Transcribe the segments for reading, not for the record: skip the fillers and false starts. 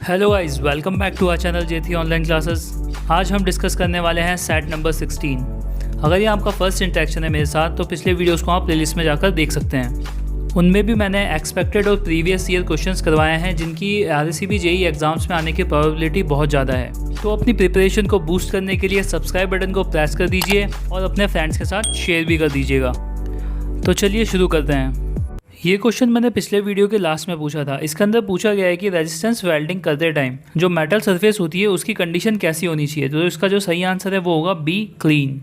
Hello guys, welcome back to our channel जेथी online classes. आज हम डिस्कस करने वाले हैं सेट नंबर 16। अगर ये आपका फर्स्ट इंटरेक्शन है मेरे साथ तो पिछले वीडियोस को आप प्लेलिस्ट में जाकर देख सकते हैं। उनमें भी मैंने एक्सपेक्टेड और प्रीवियस ईयर क्वेश्चंस करवाए हैं जिनकी RSCB JEE एग्जाम्स में आने की प्रोबेबिलिटी बहुत ज़्यादा है। तो अपनी प्रिपरेशन को बूस्ट करने के लिए सब्सक्राइब बटन को प्रेस कर दीजिए और अपने फ्रेंड्स के साथ शेयर भी कर दीजिएगा। तो चलिए शुरू करते हैं। ये क्वेश्चन मैंने पिछले वीडियो के लास्ट में पूछा था। इसके अंदर पूछा गया है कि रेजिस्टेंस वेल्डिंग करते टाइम जो मेटल सरफेस होती है उसकी कंडीशन कैसी होनी चाहिए। तो इसका जो सही आंसर है वो होगा बी, क्लीन।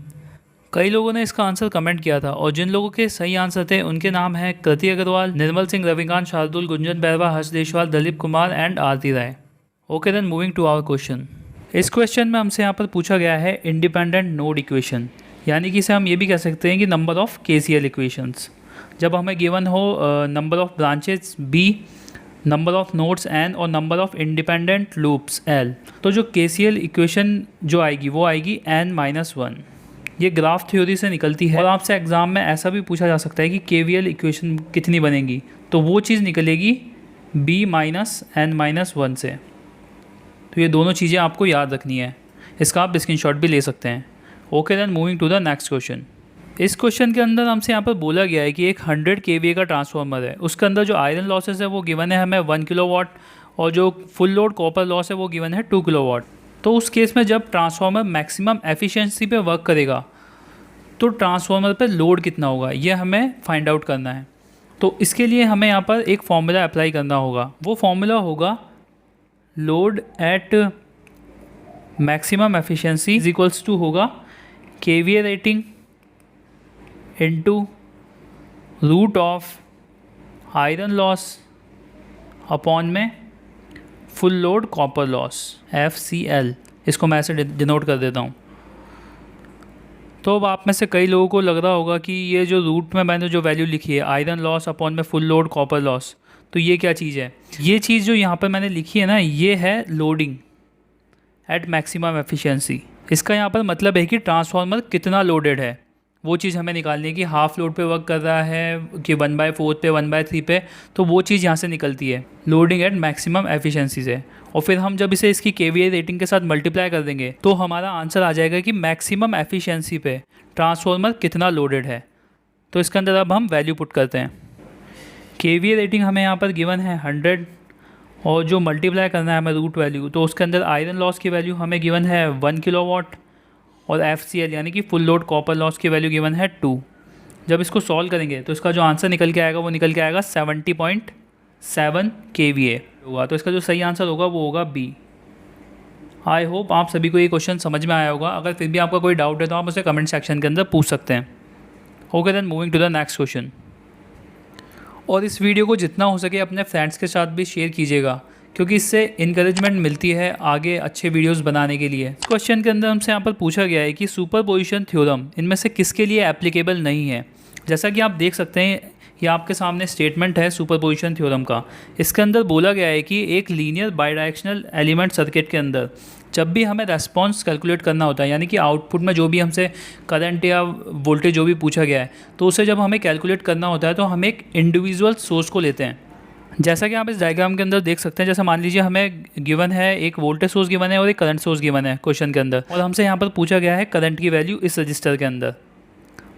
कई लोगों ने इसका आंसर कमेंट किया था और जिन लोगों के सही आंसर थे उनके नाम हैं Kriti Agarwal, Nirmal Singh, Ravikant, Shardul, Gunjan Bairwa, Harsh Deshwal, Dalip Kumar and Aarti Rai. Okay then, moving to our question. इस क्वेश्चन में हमसे यहाँ पर पूछा गया है इंडिपेंडेंट नोड इक्वेशन, यानी कि इसे हम ये भी कह सकते हैं कि नंबर ऑफ KCL इक्वेशंस। जब हमें गिवन हो number of branches B, number of nodes N और number of independent loops L, तो जो KCL इक्वेशन जो आएगी वो आएगी N-1। ये ग्राफ थ्योरी से निकलती है और आपसे एग्ज़ाम में ऐसा भी पूछा जा सकता है कि KVL इक्वेशन कितनी बनेगी, तो वो चीज़ निकलेगी B-N-1 से। तो ये दोनों चीज़ें आपको याद रखनी है। इसका आप स्क्रीनशॉट भी ले सकते हैं। Okay then, moving to the next question. इस क्वेश्चन के अंदर हमसे यहाँ पर बोला गया है कि एक 100 kVA का ट्रांसफार्मर है, उसके अंदर जो आयरन लॉसेस है वो गिवन है हमें 1 किलोवाट और जो फुल लोड कॉपर लॉस है वो गिवन है 2 किलोवाट। तो उस केस में जब ट्रांसफार्मर मैक्सिमम एफिशिएंसी पे वर्क करेगा तो ट्रांसफार्मर पे लोड कितना होगा ये हमें फाइंड आउट करना है। तो इसके लिए हमें यहाँ पर एक फॉर्मूला अप्लाई करना होगा। वो फॉर्मूला होगा load at maximum efficiency is equals to होगा KVA rating into root of iron loss upon में full load copper loss FCL। इसको मैं ऐसे डिनोट कर देता हूँ। तो अब आप में से कई लोगों को लग रहा होगा कि ये जो रूट में मैंने जो वैल्यू लिखी है आयरन लॉस अपॉन में फुल लोड कॉपर लॉस, तो ये क्या चीज़ है। ये चीज़ जो यहाँ पर मैंने लिखी है ना, ये है लोडिंग एट मैक्सिमम एफिशिएंसी। इसका यहाँ पर मतलब है कि ट्रांसफार्मर कितना लोडेड है, वो चीज़ हमें निकालनी है कि हाफ लोड पे वर्क कर रहा है कि 1/4 पे, 1/3 पे, तो वो चीज़ यहाँ से निकलती है लोडिंग एट मैक्सिमम एफिशिएंसी से। और फिर हम जब इसे इसकी KVA रेटिंग के साथ मल्टीप्लाई कर देंगे तो हमारा आंसर आ जाएगा कि मैक्सिमम एफिशिएंसी पे ट्रांसफार्मर कितना लोडेड है। तो इसके अंदर अब हम वैल्यू पुट करते हैं। KVA रेटिंग हमें यहाँ पर गिवन है 100 और जो मल्टीप्लाई करना है हमें रूट वैल्यू, तो उसके अंदर आयरन लॉस की वैल्यू हमें गिवन है 1 किलोवाट और FCL यानी कि फुल लोड कॉपर लॉस की वैल्यू गिवन है 2। जब इसको सॉल्व करेंगे तो इसका जो आंसर निकल के आएगा वो निकल के आएगा 70.7 kVA होगा। तो इसका जो सही आंसर होगा वो होगा B। आई होप आप सभी को ये क्वेश्चन समझ में आया होगा। अगर फिर भी आपका कोई डाउट है तो आप उसे कमेंट सेक्शन के अंदर पूछ सकते हैं। Okay then, moving to the next question. और इस वीडियो को जितना हो सके अपने फ्रेंड्स के साथ भी शेयर कीजिएगा क्योंकि इससे इनकरेजमेंट मिलती है आगे अच्छे वीडियोस बनाने के लिए। क्वेश्चन के अंदर हमसे यहाँ पर पूछा गया है कि सुपरपोजिशन थ्योरम इनमें से किसके लिए एप्लीकेबल नहीं है। जैसा कि आप देख सकते हैं ये आपके सामने स्टेटमेंट है सुपरपोजिशन थ्योरम का। इसके अंदर बोला गया है कि एक लीनियर बाईडायरेक्शनल एलिमेंट सर्किट के अंदर जब भी हमें रेस्पॉन्स कैलकुलेट करना होता है, यानी कि आउटपुट में जो भी हमसे करंट या वोल्टेज जो भी पूछा गया है तो उसे जब हमें कैलकुलेट करना होता है तो हम एक इंडिविजुअल सोर्स को लेते हैं। जैसा कि आप इस डायग्राम के अंदर देख सकते हैं, जैसा मान लीजिए हमें गिवन है एक वोल्टेज सोर्स गिवन है और एक करंट सोर्स गिवन है क्वेश्चन के अंदर, और हमसे यहाँ पर पूछा गया है करंट की वैल्यू इस रजिस्टर के अंदर।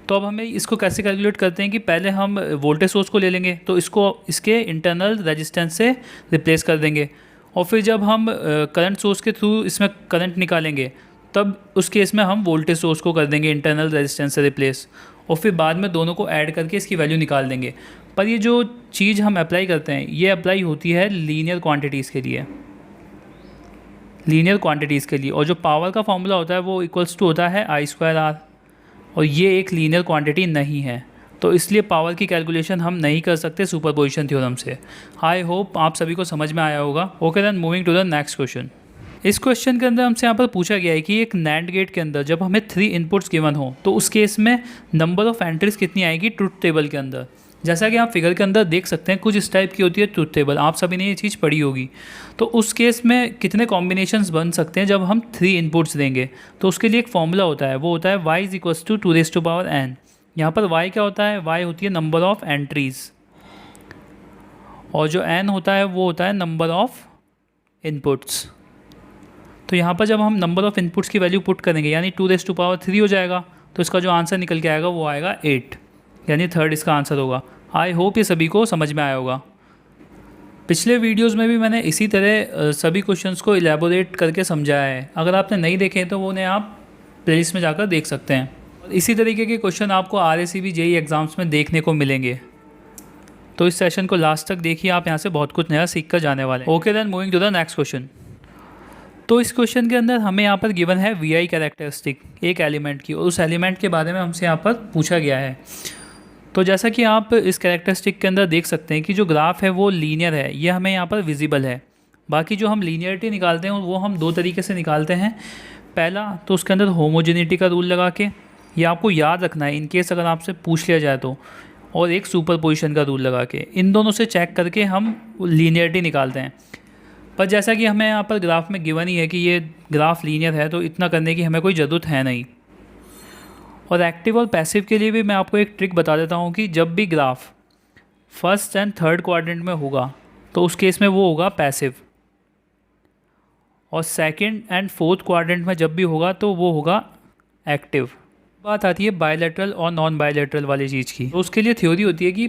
तो अब हमें इसको कैसे कैलकुलेट करते हैं कि पहले हम वोल्टेज सोर्स को ले लेंगे तो इसको इसके इंटरनल रेजिस्टेंस से रिप्लेस कर देंगे और फिर जब हम करंट सोर्स के थ्रू इसमें करंट निकालेंगे तब उस केस में हम वोल्टेज सोर्स को कर देंगे इंटरनल रेजिस्टेंस से रिप्लेस और फिर बाद में दोनों को ऐड करके इसकी वैल्यू निकाल देंगे। पर ये जो चीज़ हम अप्लाई करते हैं ये अप्लाई होती है लीनियर क्वांटिटीज़ के लिए, और जो पावर का फॉर्मूला होता है वो इक्वल्स टू होता है I²R, और ये एक लीनियर क्वांटिटी नहीं है तो इसलिए पावर की कैलकुलेशन हम नहीं कर सकते सुपरपोजिशन थ्योरम से। आई होप आप सभी को समझ में आया होगा। Okay then, moving to the next question. इस क्वेश्चन के अंदर हमसे यहाँ पर पूछा गया है कि एक नैंड गेट के अंदर जब हमें 3 इनपुट्स गिवन हो तो उस केस में नंबर ऑफ एंट्रीज कितनी आएगी ट्रुथ टेबल के अंदर। जैसा कि आप फिगर के अंदर देख सकते हैं कुछ इस टाइप की होती है ट्रुथ टेबल, आप सभी ने ये चीज़ पढ़ी होगी। तो उस केस में कितने कॉम्बिनेशंस बन सकते हैं जब हम 3 इनपुट्स देंगे, तो उसके लिए एक फॉर्मूला होता है, वो होता है y = 2⁻n। यहाँ पर y क्या होता है, y होती है नंबर ऑफ़ एंट्रीज़ और जो n होता है वो होता है नंबर ऑफ़ इनपुट्स। तो यहाँ पर जब हम नंबर ऑफ़ इनपुट्स की वैल्यू पुट करेंगे यानी 2⁻³ हो जाएगा, तो इसका जो आंसर निकल के आएगा वो आएगा 8, यानी थर्ड इसका आंसर होगा। आई होप ये सभी को समझ में आया होगा। पिछले वीडियोस में भी मैंने इसी तरह सभी क्वेश्चंस को इलेबोरेट करके समझाया है। अगर आपने नहीं देखे हैं तो वो उन्हें आप प्लेलिस्ट में जाकर देख सकते हैं। इसी तरीके के क्वेश्चन आपको RACV JEE एग्ज़ाम्स में देखने को मिलेंगे। तो इस सेशन को लास्ट तक देखिए, आप यहाँ से बहुत कुछ नया सीख कर जाने वाले हैं। Okay then moving to the next question. तो इस क्वेश्चन के अंदर हमें यहाँ पर गिवन है VI कैरेक्टरिस्टिक एक एलिमेंट की, और उस एलिमेंट के बारे में हमसे यहाँ पर पूछा गया है। तो जैसा कि आप इस कैरेक्टरिस्टिक के अंदर देख सकते हैं कि जो ग्राफ है वो लीनियर है, ये हमें यहाँ पर विजिबल है। बाकी जो हम लीनियरिटी निकालते हैं वो हम दो तरीके से निकालते हैं। पहला तो उसके अंदर होमोजेनिटी का रूल लगा के, ये आपको याद रखना है इन केस अगर आपसे पूछ लिया जाए तो, और एक सुपरपोजिशन का रूल लगा के, इन दोनों से चेक करके हम लीनियरिटी निकालते हैं। पर जैसा कि हमें यहाँ पर ग्राफ में गिवन ही है कि ये ग्राफ लीनियर है, तो इतना करने की हमें कोई ज़रूरत है नहीं। और एक्टिव और पैसिव के लिए भी मैं आपको एक ट्रिक बता देता हूँ कि जब भी graph first and third quadrant में होगा तो उस केस में वो होगा पैसिव, और सेकंड एंड फोर्थ क्वाड्रेंट में जब भी होगा तो वो होगा एक्टिव। बात आती है बायलैटरल और नॉन बायलैटरल वाली चीज़ की। तो उसके लिए थ्योरी होती है कि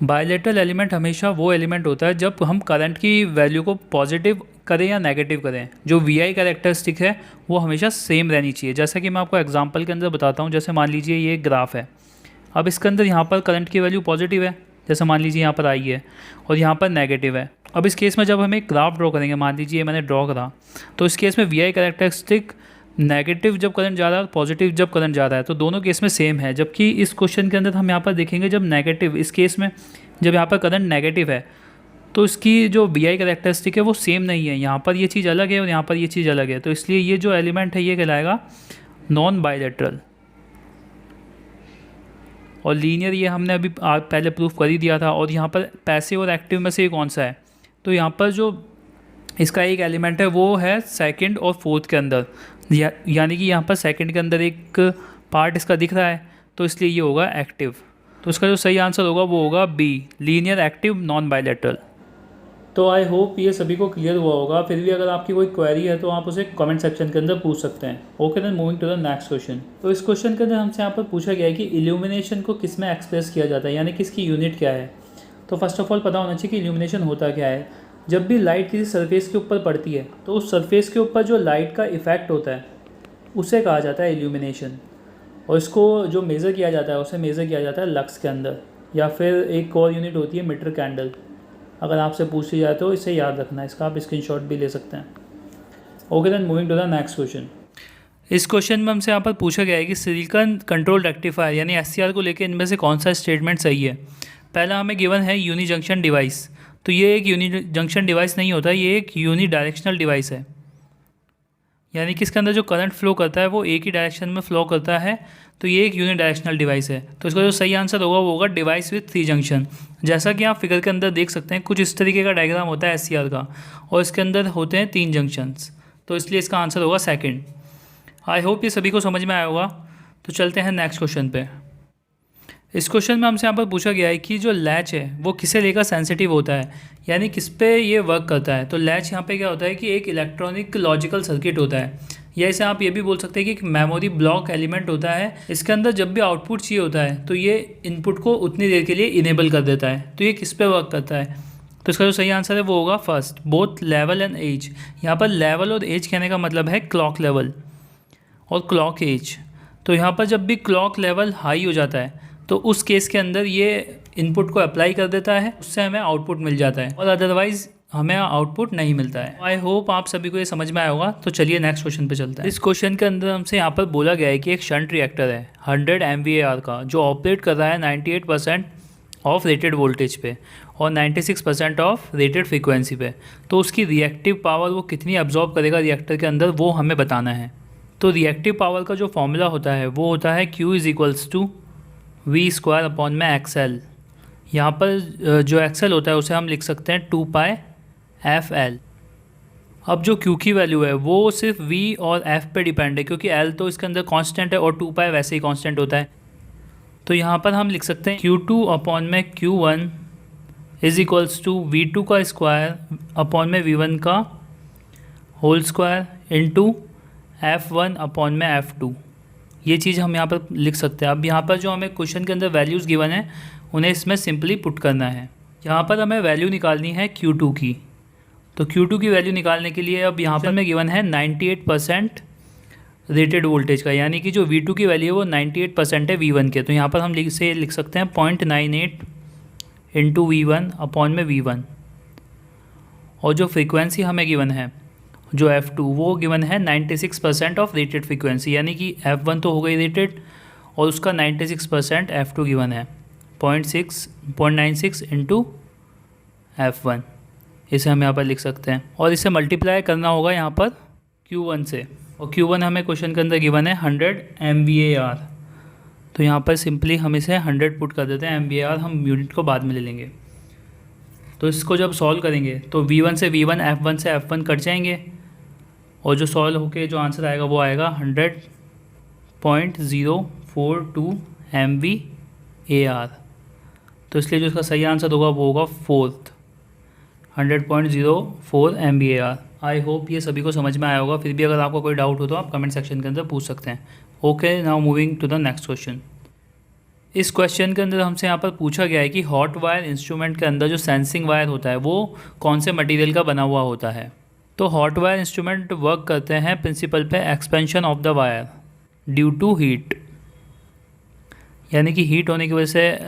बायलैटरल एलिमेंट हमेशा वो एलिमेंट होता है जब हम करंट की वैल्यू को पॉजिटिव करें या नेगेटिव करें, जो VI कैरेक्टरिस्टिक है वो हमेशा सेम रहनी चाहिए। जैसा कि मैं आपको एग्जांपल के अंदर बताता हूँ, जैसे मान लीजिए ये ग्राफ है, अब इसके अंदर यहाँ पर करंट की वैल्यू पॉजिटिव है, जैसे मान लीजिए यहाँ पर आई है, और यहाँ पर नेगेटिव है। अब इस केस में जब हम एक ग्राफ ड्रॉ करेंगे, मान लीजिए मैंने ड्रॉ करा, तो इस केस में VI कैरेक्टरिस्टिक नेगेटिव जब करंट जा रहा है और पॉजिटिव जब करंट जा रहा है, तो दोनों केस में सेम है। जबकि इस क्वेश्चन के अंदर हम यहाँ पर देखेंगे जब नेगेटिव, इस केस में जब यहाँ पर करंट नेगेटिव है तो इसकी जो VI कैरेक्टरिस्टिक है वो सेम नहीं है, यहाँ पर ये चीज़ अलग है और यहाँ पर ये चीज़ अलग है। तो इसलिए ये जो एलिमेंट है ये कहलाएगा नॉन बायलैटरल। और लीनियर ये हमने अभी पहले प्रूफ कर ही दिया था। और यहाँ पर पैसिव और एक्टिव में से ये कौन सा है, तो यहाँ पर जो इसका एक एलिमेंट है वो है सेकंड और फोर्थ के अंदर, यानी कि यहाँ पर सेकंड के अंदर एक पार्ट इसका दिख रहा है, तो इसलिए ये होगा एक्टिव। तो इसका जो सही आंसर होगा वो होगा B, linear active non bilateral. तो आई होप ये सभी को क्लियर हुआ होगा। फिर भी अगर आपकी कोई क्वेरी है तो आप उसे कमेंट सेक्शन के अंदर पूछ सकते हैं। Okay then moving to the next question. तो इस क्वेश्चन के अंदर हमसे यहाँ पर पूछा गया है कि इल्यूमिनेशन को किस में एक्सप्रेस किया जाता है, यानी किसकी यूनिट क्या है। तो फर्स्ट ऑफ ऑल पता होना चाहिए कि इल्यूमिनेशन होता क्या है। जब भी लाइट किसी सरफेस के ऊपर पड़ती है तो उस सरफेस के ऊपर जो लाइट का इफेक्ट होता है उसे कहा जाता है इल्यूमिनेशन। और इसको जो मेज़र किया जाता है उसे मेज़र किया जाता है लक्स के अंदर, या फिर एक और यूनिट होती है मीटर कैंडल। अगर आपसे पूछ ली जाए तो इसे याद रखना है, इसका आप स्क्रीनशॉट भी ले सकते हैं। Okay then moving to the next question. इस क्वेश्चन में हमसे यहाँ पर पूछा गया है कि सिलिकॉन कंट्रोल रेक्टिफायर यानी SCR को लेकर इनमें से कौन सा स्टेटमेंट सही है। पहला हमें गिवन है यूनी जंक्शन डिवाइस। तो ये एक यूनी जंक्शन डिवाइस नहीं होता, ये एक यूनी डायरेक्शनल डिवाइस है, यानी कि इसके अंदर जो करंट फ्लो करता है वो एक ही डायरेक्शन में फ्लो करता है। तो ये एक यूनि डायरेक्शनल डिवाइस है। तो इसका जो सही आंसर होगा वो होगा डिवाइस विथ 3 जंक्शन। जैसा कि आप फिगर के अंदर देख सकते हैं, कुछ इस तरीके का डायग्राम होता है SCR का, और इसके अंदर होते हैं 3 जंक्शंस। तो इसलिए इसका आंसर होगा सेकंड। आई होप ये सभी को समझ में आया होगा। तो चलते हैं नेक्स्ट क्वेश्चन पे। इस क्वेश्चन में हमसे यहाँ पर पूछा गया है कि जो लैच है वो किसे लेकर सेंसिटिव होता है, यानी किस पे ये वर्क करता है। तो लैच यहाँ पे क्या होता है कि एक इलेक्ट्रॉनिक लॉजिकल सर्किट होता है, या इसे आप ये भी बोल सकते हैं कि एक मेमोरी ब्लॉक एलिमेंट होता है। इसके अंदर जब भी आउटपुट चाहिए होता है तो ये इनपुट को उतनी देर के लिए इनेबल कर देता है। तो ये किस पे वर्क करता है, तो इसका जो सही आंसर है वो होगा first, both level and edge. यहाँ पर लेवल और एज कहने का मतलब है क्लॉक लेवल और क्लॉक एज। तो यहाँ पर जब भी क्लॉक लेवल हाई हो जाता है तो उस केस के अंदर ये इनपुट को अप्लाई कर देता है, उससे हमें आउटपुट मिल जाता है, और अदरवाइज़ हमें आउटपुट नहीं मिलता है। आई होप आप सभी को ये समझ में आया होगा। तो चलिए नेक्स्ट क्वेश्चन पे चलते हैं। इस क्वेश्चन के अंदर हमसे यहाँ पर बोला गया है कि एक शंट रिएक्टर है 100 MVAR का, जो ऑपरेट कर रहा है 98% ऑफ रेटेड वोल्टेज पे और 96% ऑफ रेटेड फ्रीक्वेंसी पे। तो उसकी रिएक्टिव पावर वो कितनी अब्जॉर्ब करेगा रिएक्टर के अंदर, वो हमें बताना है। तो रिएक्टिव पावर का जो फॉर्मूला होता है वो होता है Q = V²/XL। यहाँ पर जो XL होता है उसे हम लिख सकते हैं 2πfL। अब जो Q की वैल्यू है वो सिर्फ V और F पे डिपेंड है, क्योंकि L तो इसके अंदर कांस्टेंट है और 2π वैसे ही कांस्टेंट होता है। तो यहाँ पर हम लिख सकते हैं Q2/Q1 = V2² V1 का whole square into F1 upon में F2। ये चीज़ हम यहाँ पर लिख सकते हैं। अब यहाँ पर जो हमें क्वेश्चन के अंदर वैल्यूज़ गिवन है उन्हें इसमें सिंपली पुट करना है। यहाँ पर हमें वैल्यू निकालनी है Q2 की। तो Q2 की वैल्यू निकालने के लिए अब यहाँ पर हमें गिवन है 98% रेटेड वोल्टेज का, यानी कि जो V2 की वैल्यू है वो 98% है V1 के। तो यहाँ पर हम लिख सकते हैं 0.98 इंटू V1 अपॉन में V1। और जो फ्रीक्वेंसी हमें गिवन है जो F2 वो गिवन है 96% ऑफ रेटेड फ्रीक्वेंसी, यानी कि F1 तो हो गई रेटेड और उसका 96% F2 गिवन है 0.96 इंटू F1। इसे हम यहाँ पर लिख सकते हैं और इसे मल्टीप्लाई करना होगा यहाँ पर Q1 से, और Q1 हमें क्वेश्चन के अंदर गिवन है 100 MVAR। तो यहाँ पर सिंपली हम इसे 100 पुट कर देते हैं, MVAR हम यूनिट को बाद में ले लेंगे। तो इसको जब सॉल्व करेंगे तो V1 से V1 F1 से F1 कट जाएंगे और जो सॉल्व होके जो आंसर आएगा वो आएगा 100.042 MVAR। तो इसलिए जो इसका सही आंसर होगा वो होगा 4th 100.04 MVAR। आई होप ये सभी को समझ में आया होगा। फिर भी अगर आपको कोई डाउट हो तो आप कमेंट सेक्शन के अंदर पूछ सकते हैं। Okay, now moving to the next question. इस क्वेश्चन के अंदर हमसे यहाँ पर पूछा गया है कि हॉट वायर इंस्ट्रूमेंट के अंदर जो सेंसिंग वायर होता है वो कौन से मटेरियल का बना हुआ होता है। तो हॉट वायर इंस्ट्रूमेंट वर्क करते हैं प्रिंसिपल पे expansion of the wire due to heat, यानी कि हीट होने की वजह से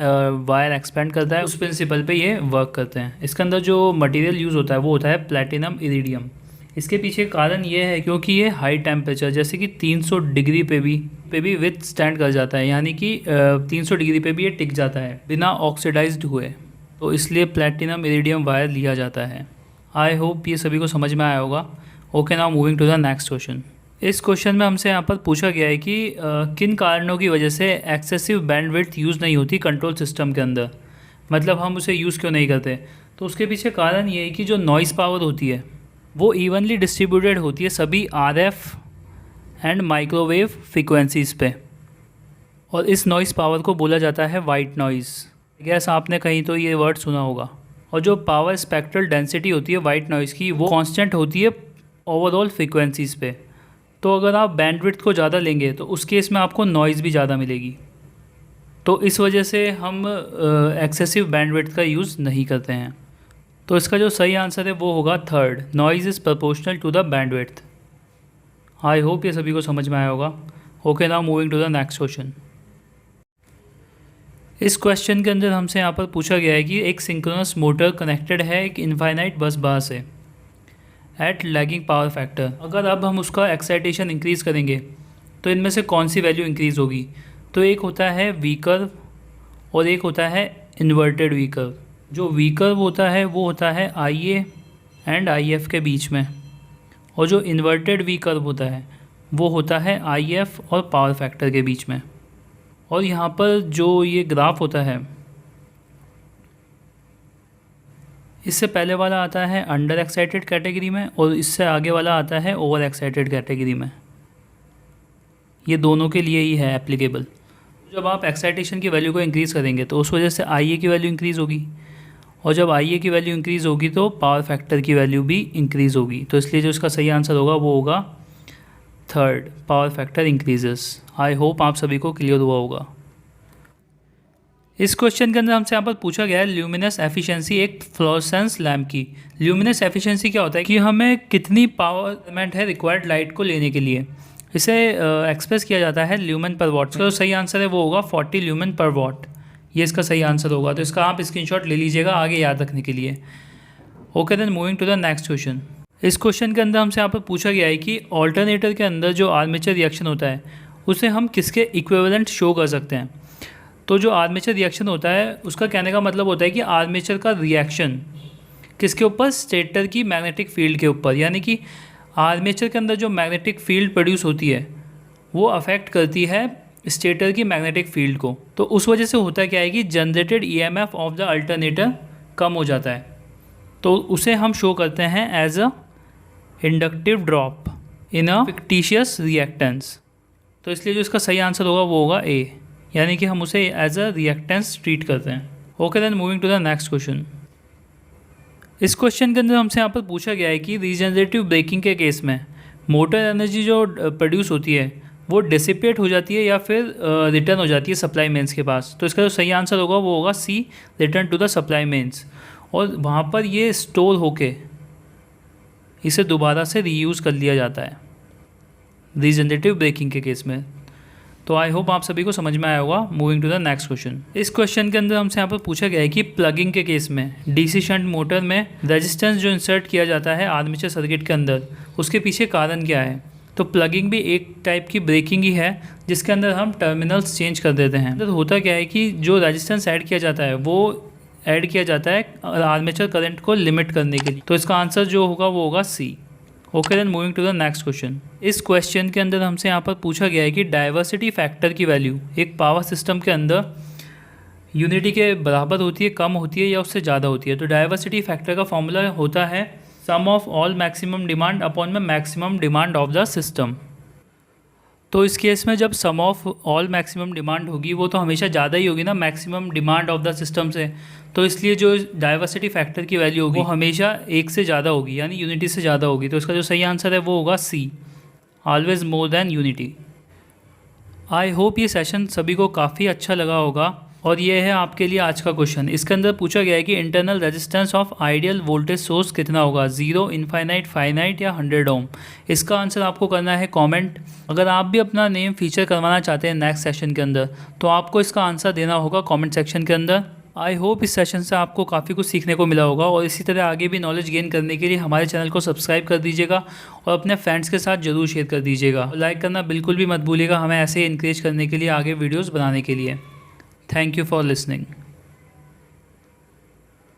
वायर एक्सपेंड करता है, उस प्रिंसिपल पे ये वर्क करते हैं। इसके अंदर जो मटेरियल यूज़ होता है वो होता है प्लैटिनम इरिडियम। इसके पीछे कारण ये है क्योंकि ये हाई टेम्परेचर जैसे कि 300 डिग्री पे भी विथ स्टैंड कर जाता है, यानी कि 300 डिग्री पे भी ये टिक जाता है बिना ऑक्सीडाइज्ड हुए। तो इसलिए प्लैटिनम इरिडियम वायर लिया जाता है। आई होप ये सभी को समझ में आया होगा। Okay, now moving to the next question. इस क्वेश्चन में हमसे यहाँ पर पूछा गया है कि किन कारणों की वजह से एक्सेसिव बैंडविड्थ यूज़ नहीं होती कंट्रोल सिस्टम के अंदर, मतलब हम उसे यूज़ क्यों नहीं करते। तो उसके पीछे कारण ये है कि जो नॉइज़ पावर होती है वो इवनली डिस्ट्रीब्यूटेड होती है सभी RF एंड माइक्रोवेव फ्रीक्वेंसीज़ पे, और इस नॉइज़ पावर को बोला जाता है वाइट नॉइज़। गैस आपने कहीं तो ये वर्ड सुना होगा। और जो पावर स्पेक्ट्रल डेंसिटी होती है वाइट नॉइज़ की वो कांस्टेंट होती है ओवरऑल फ्रीक्वेंसीज़ पे। तो अगर आप बैंडविड्थ को ज़्यादा लेंगे तो उस केस में आपको नॉइज़ भी ज़्यादा मिलेगी। तो इस वजह से हम एक्सेसिव बैंडविड्थ का यूज़ नहीं करते हैं। तो इसका जो सही आंसर है वो होगा 3rd, noise is proportional to the bandwidth. I hope ये सभी को समझ में आया होगा। Okay, now moving to the next question. इस क्वेश्चन के अंदर हमसे यहाँ पर पूछा गया है कि एक सिंक्रोनस मोटर कनेक्टेड है एक इनफाइनाइट बस बार से एट लैगिंग पावर फैक्टर। अगर अब हम उसका एक्साइटेशन इंक्रीज़ करेंगे तो इनमें से कौन सी वैल्यू इंक्रीज़ होगी। तो एक होता है वी कर्व और एक होता है इन्वर्टेड वी कर्व। जो वी कर्व होता है वो होता है IA एंड IF के बीच में, और जो इन्वर्टेड वी कर्व होता है वो होता है IF और पावर फैक्टर के बीच में। और यहाँ पर जो ये ग्राफ होता है इससे पहले वाला आता है अंडर एक्साइटेड कैटेगरी में और इससे आगे वाला आता है ओवर एक्साइटेड कैटेगरी में। ये दोनों के लिए ही है एप्लीकेबल। जब आप एक्साइटेशन की वैल्यू को इंक्रीज़ करेंगे तो उस वजह से IA की वैल्यू इंक्रीज़ होगी, और जब IA की वैल्यू इंक्रीज़ होगी तो पावर फैक्टर की वैल्यू भी इंक्रीज़ होगी। तो इसलिए जो इसका सही आंसर होगा वो होगा 3rd, power factor increases. I hope आप सभी को क्लियर हुआ होगा। इस क्वेश्चन के अंदर हमसे यहाँ पर पूछा गया है ल्यूमिनस एफिशिएंसी एक फ्लोरेसेंस लैम्प की। ल्यूमिनस एफिशिएंसी क्या होता है कि हमें कितनी पावर एलिमेंट है रिक्वायर्ड लाइट को लेने के लिए, इसे एक्सप्रेस किया जाता है ल्यूमेन पर वॉट। इसका जो सही आंसर है वो होगा 40 ल्यूमेन पर वॉट। ये इसका सही आंसर होगा। तो इसका आप स्क्रीनशॉट ले लीजिएगा आगे याद रखने के लिए। Okay, then moving to the next question. इस क्वेश्चन के अंदर हमसे यहाँ पर पूछा गया है कि ऑल्टरनेटर के अंदर जो आर्मेचर रिएक्शन होता है उसे हम किसके इक्विवेलेंट शो कर सकते हैं। तो जो आर्मेचर रिएक्शन होता है उसका कहने का मतलब होता है कि आर्मेचर का रिएक्शन किसके ऊपर, स्टेटर की मैग्नेटिक फील्ड के ऊपर, यानी कि आर्मेचर के अंदर जो मैग्नेटिक फील्ड प्रोड्यूस होती है वो अफेक्ट करती है स्टेटर की मैग्नेटिक फील्ड को। तो उस वजह से होता क्या है कि generated EMF of the alternator कम हो जाता है। तो उसे हम शो करते हैं as a inductive drop in a fictitious reactance. तो इसलिए जो इसका सही आंसर होगा वो होगा A, यानी कि हम उसे एज अ रिएक्टेंस ट्रीट करते हैं। Okay, then moving to the next question. इस क्वेश्चन के अंदर हमसे यहाँ पर पूछा गया है कि रीजनरेटिव ब्रेकिंग के केस में मोटर एनर्जी जो प्रोड्यूस होती है वो डिसिपेट हो जाती है या फिर रिटर्न हो जाती है सप्लाई मेंस के पास। तो इसका जो सही आंसर होगा वो होगा C, return to the supply mains. और वहाँ पर ये स्टोर होके इसे दोबारा से रीयूज़ कर लिया जाता है रीजनरेटिव ब्रेकिंग के केस में। तो आई होप आप सभी को समझ में आया होगा। Moving to the next question. इस क्वेश्चन के अंदर हमसे यहाँ पर पूछा गया है कि प्लगिंग के केस में डीसी शंट मोटर में रेजिस्टेंस जो इंसर्ट किया जाता है आर्मेचर सर्किट के अंदर, उसके पीछे कारण क्या है। तो प्लगिंग भी एक टाइप की ब्रेकिंग ही है जिसके अंदर हम टर्मिनल्स चेंज कर देते हैं। तो होता क्या है कि जो रेजिस्टेंस ऐड किया जाता है वो ऐड किया जाता है आर्मेचर करंट को लिमिट करने के लिए। तो इसका आंसर जो होगा वो होगा C. Okay then moving to the next question. इस क्वेश्चन के अंदर हमसे यहाँ पर पूछा गया है कि डाइवर्सिटी फैक्टर की वैल्यू एक पावर सिस्टम के अंदर यूनिटी के बराबर होती है, कम होती है या उससे ज़्यादा होती है। तो डाइवर्सिटी फैक्टर का फॉर्मूला होता है sum of all maximum demand upon में maximum demand of the system. तो इस केस में जब sum of all maximum demand होगी वो तो हमेशा ज़्यादा ही होगी ना maximum demand of the system से। तो इसलिए जो डाइवर्सिटी फैक्टर की वैल्यू होगी वो हमेशा एक से ज़्यादा होगी, यानी यूनिटी से ज़्यादा होगी। तो इसका जो सही आंसर है वो होगा C, always more than unity. I hope ये सेशन सभी को काफ़ी अच्छा लगा होगा। और ये है आपके लिए आज का क्वेश्चन। इसके अंदर पूछा गया है कि internal resistance of ideal voltage source कितना होगा, 0, इनफाइनाइट, फाइनाइट या 100 ओम। इसका आंसर आपको करना है कमेंट। अगर आप भी अपना नेम फीचर करवाना चाहते हैं नेक्स्ट सेशन के अंदर तो आपको इसका आंसर देना होगा कमेंट सेक्शन के अंदर। आई होप इस सेशन से आपको काफ़ी कुछ सीखने को मिला होगा और इसी तरह आगे भी नॉलेज गेन करने के लिए हमारे चैनल को सब्सक्राइब कर दीजिएगा और अपने फ्रेंड्स के साथ ज़रूर शेयर कर दीजिएगा। लाइक करना बिल्कुल भी मत भूलिएगा हमें ऐसे इनक्रेज करने के लिए आगे वीडियोज़ बनाने के लिए। Thank you for listening.